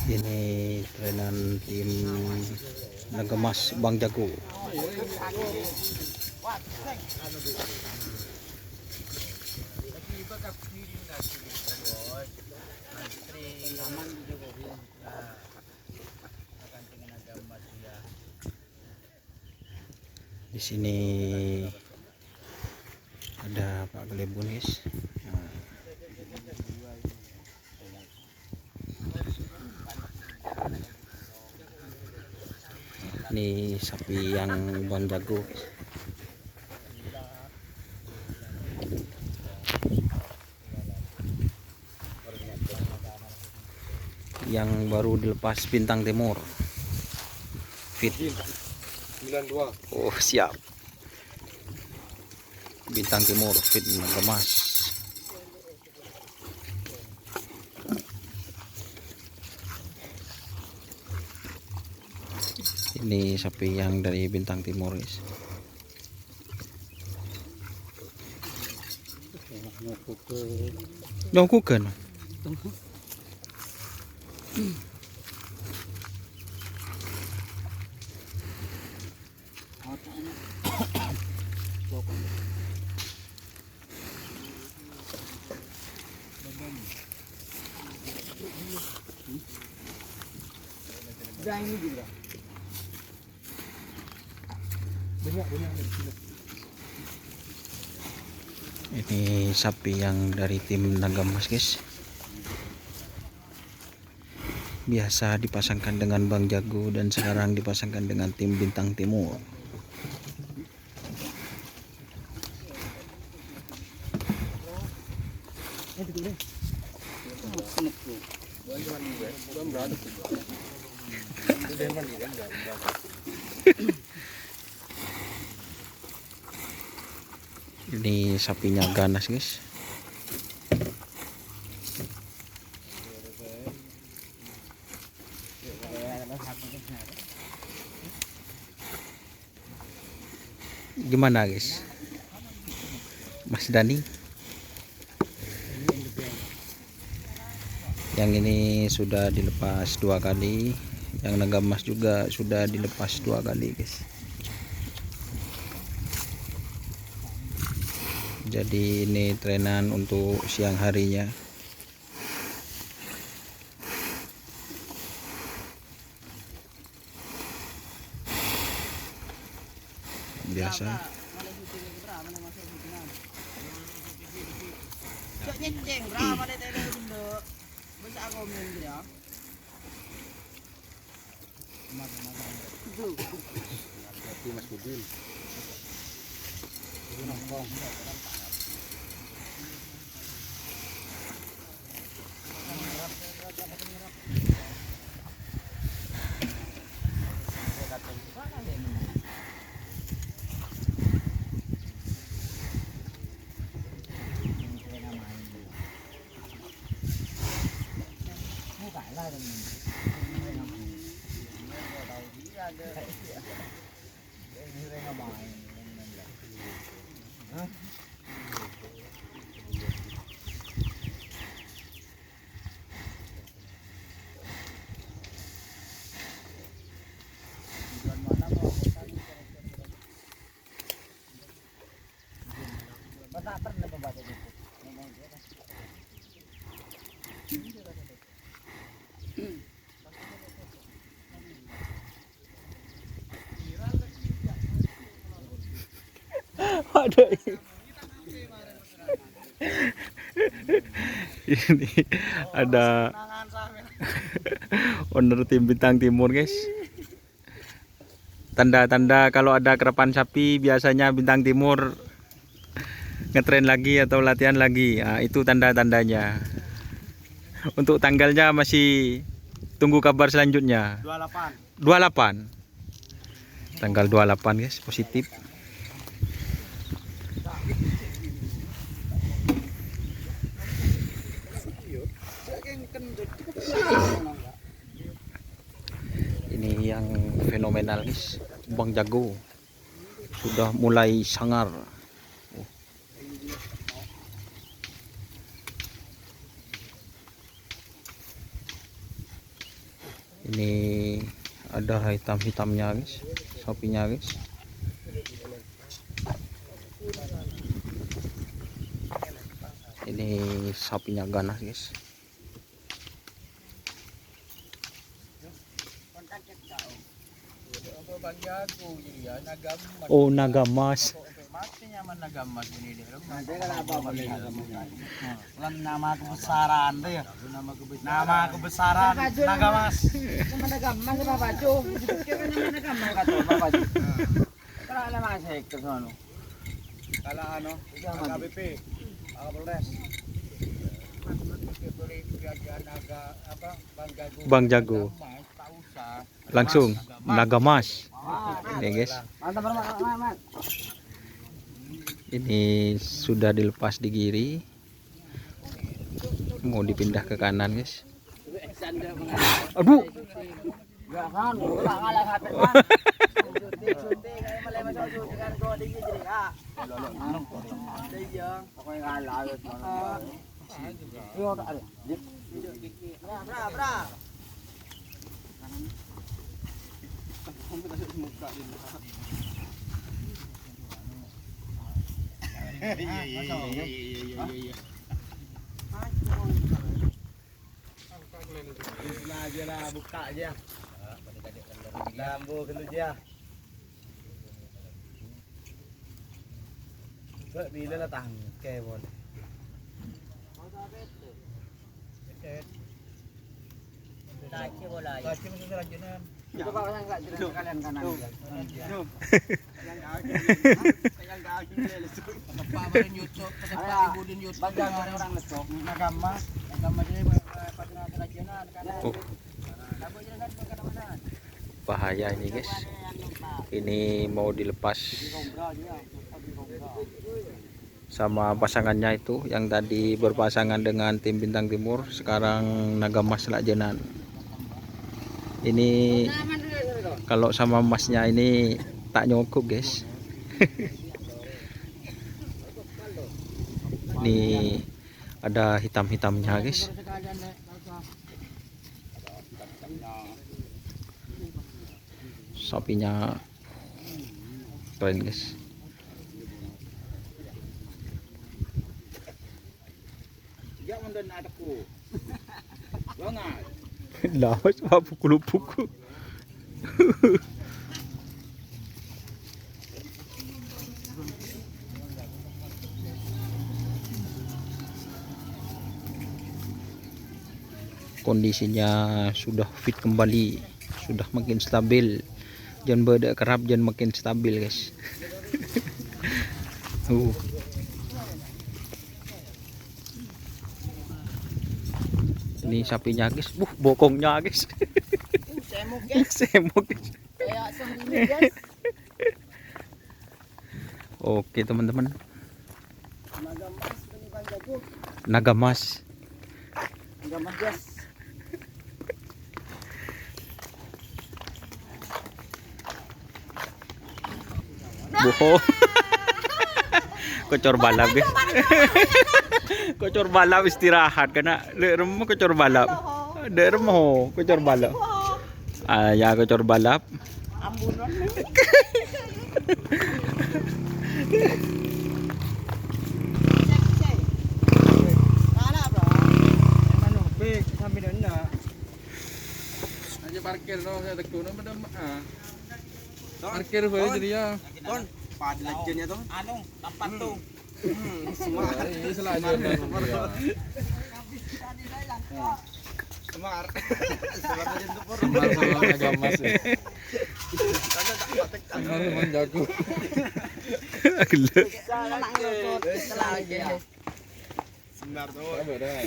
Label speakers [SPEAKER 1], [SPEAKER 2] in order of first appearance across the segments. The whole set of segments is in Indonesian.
[SPEAKER 1] Ini trenan tim Nagamas Bang Jago. Di sini ada Pak Gelebunis. Ini sapi yang Bang Jago. Yang baru dilepas Bintang Timur. Fit
[SPEAKER 2] 92.
[SPEAKER 1] Oh, siap. Bintang Timur fit mengemas. Ini sapi yang dari Bintang Timur, guys. Nyongkukan. Ini sapi yang dari tim Nagamas, guys. Biasa dipasangkan dengan Bang Jago dan sekarang dipasangkan dengan tim Bintang Timur. Ini sapinya ganas, guys. Gimana, guys? Mas Dani? Yang ini sudah dilepas 2 kali. Yang Nagamas juga sudah dilepas 2 kali, guys. Jadi ini trenan untuk siang harinya. Biasa. Ada ini ada owner tim Bintang Timur, guys. Tanda-tanda kalau ada kerapan sapi biasanya Bintang Timur ngetren lagi atau latihan lagi. Nah, itu tanda-tandanya. Untuk tanggalnya masih tunggu kabar selanjutnya. 28. Tanggal 28, guys, positif. Ini yang fenomenal, guys. Bang Jago sudah mulai sangar. Ini ada hitam-hitamnya guys, sapinya guys. Ini sapinya ganas guys. Oh, naga mas.
[SPEAKER 3] Nama kebesaran tuh ya. Nama kebesaran naga mas. Nama naga mas apa baju? Nama naga mas kata baju. Kalau ada mas ke sono. Kalau ano, KBP, Kapolres.
[SPEAKER 1] Bang Jago. Langsung naga mas. Ini guys. Ini sudah dilepas di kiri. Mau dipindah ke kanan guys. Aduh.
[SPEAKER 3] Aja lah, buka aja. Lambu dulu aja. Bila lah tangke boleh. Kaki bola. Kaki mesti lanjutan. Coba kan enggak jalan kalian kanan. Yang kaki lesuk. Apa barin YouTube, apa ibudin YouTube. Bagang orang lesuk. Agama dia pada kerajinan kanan.
[SPEAKER 1] Bahaya ini guys. Ini mau dilepas sama pasangannya itu yang tadi berpasangan dengan tim Bintang Timur, sekarang Naga Mas Lajenan. Ini kalau sama masnya ini tak nyokok guys. Ini ada hitam-hitamnya guys. Sapinya keren guys.
[SPEAKER 3] Jangan dan adakku. Banget.
[SPEAKER 1] Lawas apa pukul-pukul. Kondisinya sudah fit kembali, sudah makin stabil. Jangan beda kerap, jangan makin stabil guys. Ini sapinya guys, bokongnya guys.
[SPEAKER 3] Semuk guys.
[SPEAKER 1] Semuk guys.
[SPEAKER 3] Kayak sendiri guys.
[SPEAKER 1] Oke teman-teman,
[SPEAKER 3] Naga mas ini Bang Jago.
[SPEAKER 1] Naga Mas.
[SPEAKER 3] Naga mas guys.
[SPEAKER 1] Bohong. Kocor balap guys. Kocor balap istirahat karena lerem kocor balap. Derem ho kocor balap. Ah ya kocor balap.
[SPEAKER 3] Ambunan. Mana bro? Mana big sampai denda.
[SPEAKER 2] Aja parkir no, saya teguh no, parkir boleh jadi ya.
[SPEAKER 3] Ton, pad legendnya tuh. Anu, tempat tuh.
[SPEAKER 2] Semar. Ini selanjutnya.
[SPEAKER 3] Semar.
[SPEAKER 2] Semar sama Naga Mas. Semar Bang Jago.
[SPEAKER 3] Semar tuh.
[SPEAKER 2] Benar.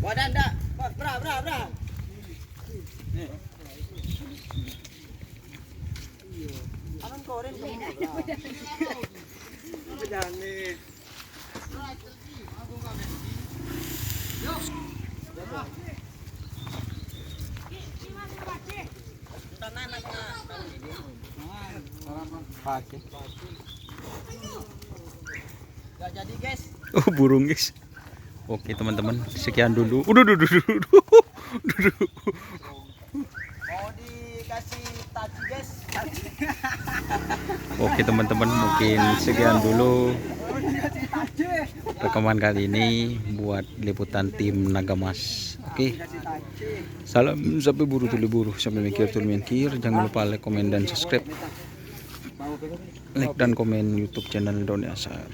[SPEAKER 3] Wadah ndak? Bra. Nih. Aman koren kamu. Jangan nih. Pakai. Gak jadi guys.
[SPEAKER 1] Oh burung guys. Oke teman-teman, sekian dulu. Udah.
[SPEAKER 3] Mau dikasih taci guys.
[SPEAKER 1] Oke teman-teman, mungkin sekian dulu rekaman kali ini buat liputan tim Nagamas. Oke, salam sampai buru tuli buru, sampai mikir tuli mikir. Jangan lupa like, komen, dan subscribe. Like dan komen YouTube channel Doni Asar.